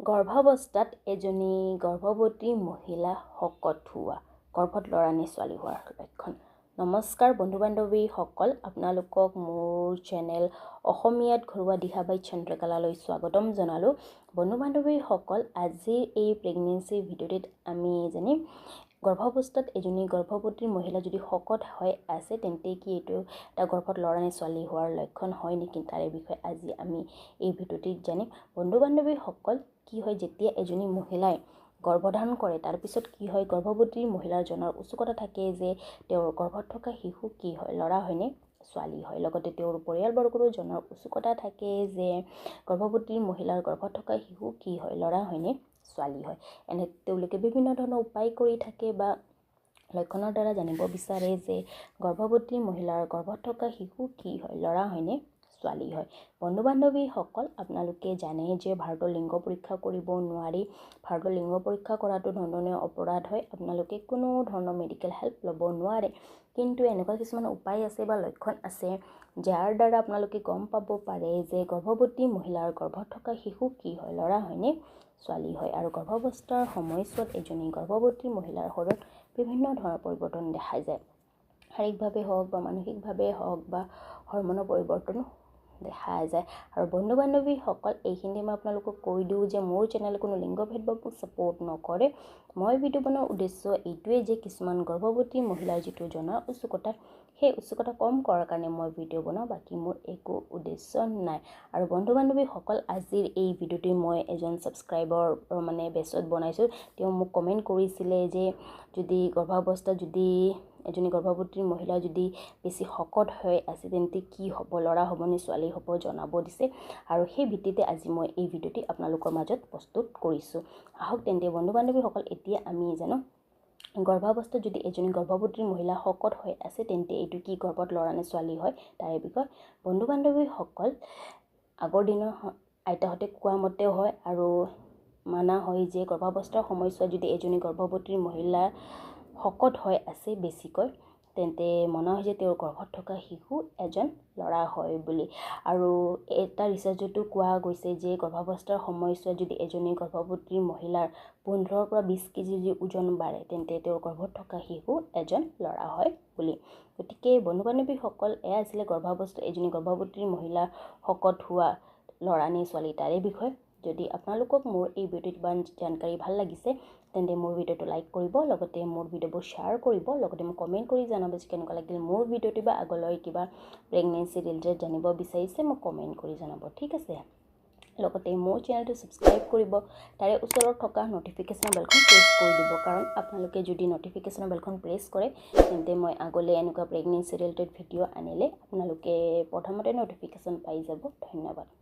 গৰ্ভাৱস্থাত এজনী গৰ্ভৱতী মহিলা শকত হোৱা, গৰ্ভত ল'ৰা নে ছোৱালী হোৱাৰ লক্ষণ। নমস্কাৰ বন্ধু বান্ধৱীসকল, আপোনালোকক মোৰ চেনেল অসমীয়াত ঘৰুৱা দিহা বাই চন্দ্ৰকলালৈ স্বাগতম জনালোঁ। বন্ধু বান্ধৱীসকল, আজিৰ এই প্ৰেগনেঞ্চি ভিডিঅ'টিত আমি জানিম গৰ্ভাৱস্থাত এজনী গৰ্ভৱতী মহিলা যদি শকত হৈ আছে তেন্তে কি এইটো এটা গৰ্ভত ল'ৰা নে ছোৱালী হোৱাৰ লক্ষণ হয় নেকি, তাৰে বিষয়ে আজি আমি এই ভিডিঅ'টিত জানিম। বন্ধু বান্ধৱীসকল, কি হয় যেতিয়া এজনী মহিলাই গৰ্ভধাৰণ কৰে তাৰপিছত কি হয়, গৰ্ভৱতী মহিলাৰ জনাৰ উৎসুকতা থাকে যে তেওঁৰ গৰ্ভত থকা শিশু কি হয়, ল'ৰা হয়নে ছোৱালী হয়। লগতে তেওঁৰ পৰিয়ালবৰ্গৰো জনাৰ উৎসুকতা থাকে যে গৰ্ভৱতী মহিলাৰ গৰ্ভত থকা শিশু কি হয়, ল'ৰা হয়নে ছোৱালী হয়। এনে তেওঁলোকে বিভিন্ন ধৰণৰ উপায় কৰি থাকে বা লক্ষণৰ দ্বাৰা জানিব বিচাৰে যে গৰ্ভৱতী মহিলাৰ গৰ্ভত থকা শিশু কি হয়, ল'ৰা হয়নে ছোৱালী হয়। বন্ধু বান্ধৱীসকল, আপোনালোকে জানে যে ভাৰতৰ লিংগ পৰীক্ষা কৰিব নোৱাৰি। ভাৰতৰ লিংগ পৰীক্ষা কৰাটো দণ্ডনীয় অপৰাধ হয়। আপোনালোকে কোনো ধৰণৰ মেডিকেল হেল্প ল'ব নোৱাৰে। কিন্তু এনেকুৱা কিছুমান উপায় আছে বা লক্ষণ আছে যাৰ দ্বাৰা আপোনালোকে গম পাব পাৰে যে গৰ্ভৱতী মহিলাৰ গৰ্ভত থকা শিশু কি হয়, ল'ৰা হয়নে ছোৱালী হয়। আৰু গৰ্ভাৱস্থাৰ সময়ছোৱাত এজনী গৰ্ভৱতী মহিলাৰ শৰীৰত বিভিন্ন ধৰণৰ পৰিৱৰ্তন দেখা যায়। শাৰীৰিকভাৱে হওক বা মানসিকভাৱে হওক বা হৰমনৰ পৰিৱৰ্তনো দেখা যায়। আৰু বন্ধু বান্ধৱীসকল, এইখিনি মই আপোনালোকক কৈ দিওঁ যে মোৰ চেনেল কোনো লিংগ ভেদভাৱক ছাপোৰ্ট নকৰে। মই ভিডিঅ' বনোৱাৰ উদ্দেশ্য এইটোৱে যে কিছুমান গৰ্ভৱতী মহিলাৰ যিটো জনাৰ উৎসুকতা, সেই উৎসুকতা কম কৰাৰ কাৰণে মই ভিডিঅ' বনাওঁ, বাকী মোৰ একো উদ্দেশ্য নাই। আৰু বন্ধু বান্ধৱীসকল, আজিৰ এই ভিডিঅ'টি মই এজন ছাবস্ক্ৰাইবৰ বেছত বনাইছোঁ। তেওঁ মোক কমেণ্ট কৰিছিলে যে যদি গৰ্ভাৱস্থাত যদি এজনী গৰ্ভৱতী মহিলা যদি বেছি শকত হৈ আছে তেন্তে কি হ'ব, ল'ৰা হ'ব নে ছোৱালী হ'ব জনাব দিছে। আৰু সেই ভিত্তিতে আজি মই এই ভিডিঅ'টি আপোনালোকৰ মাজত প্ৰস্তুত কৰিছোঁ। আহক তেন্তে বন্ধু বান্ধৱীসকল, এতিয়া আমি জানো গৰ্ভাৱস্থাত যদি এজনী গৰ্ভৱতী মহিলা শকত হৈ আছে তেন্তে এইটো কি গৰ্ভত ল'ৰা নে ছোৱালী হয় তাৰে বিষয়ে। বন্ধু বান্ধৱীসকল, আগৰ দিনৰ আইতাহঁতে কোৱা মতেও হয় আৰু মানা হয় যে গৰ্ভাৱস্থাৰ সময়ছোৱাত যদি এজনী গৰ্ভৱতী মহিলা শকত হৈ আছে বেছিকৈ, তেন্তে মনা হয় যে তেওঁৰ গৰ্ভত থকা শিশু এজন ল'ৰা হয় বুলি। আৰু এটা ৰিচাৰ্চতো কোৱা গৈছে যে গৰ্ভাৱস্থাৰ সময়ছোৱাত যদি এজনী গৰ্ভৱতী মহিলাৰ 15 পৰা 20 কেজি যদি ওজন বাঢ়ে তেন্তে তেওঁৰ গৰ্ভত থকা শিশু এজন ল'ৰা হয় বুলি। গতিকে বন্ধু বান্ধৱীসকল, এয়া আছিলে গৰ্ভাৱস্থাত এজনী গৰ্ভৱতী মহিলা শকত হোৱা, ল'ৰা নে ছোৱালী তাৰে বিষয়ে। যদি আপোনালোকক মোৰ এই ভিডিঅ'টিত বা জানকাৰী ভাল লাগিছে তেন্তে মোৰ ভিডিঅ'টো লাইক কৰিব, লগতে মোৰ ভিডিঅ'বোৰ শ্বেয়াৰ কৰিব, লগতে মোক কমেণ্ট কৰি জনাব যে কেনেকুৱা লাগিল মোৰ ভিডিঅ'টি বা আগলৈ কিবা প্ৰেগনেঞ্চি ৰিলেটেড জানিব বিচাৰিছে মোক কমেণ্ট কৰি জনাব, ঠিক আছে। লগতে মোৰ চেনেলটো ছাবস্ক্ৰাইব কৰিব, তাৰে ওচৰত থকা নটিফিকেশ্যনৰ বেলখন প্ৰেছ কৰি দিব, কাৰণ আপোনালোকে যদি নটিফিকেশ্যনৰ বেলখন প্ৰেছ কৰে তেন্তে মই আগলৈ এনেকুৱা প্ৰেগনেঞ্চি ৰিলেটেড ভিডিঅ' আনিলে আপোনালোকে প্ৰথমতে নটিফিকেশ্যন পাই যাব। ধন্যবাদ।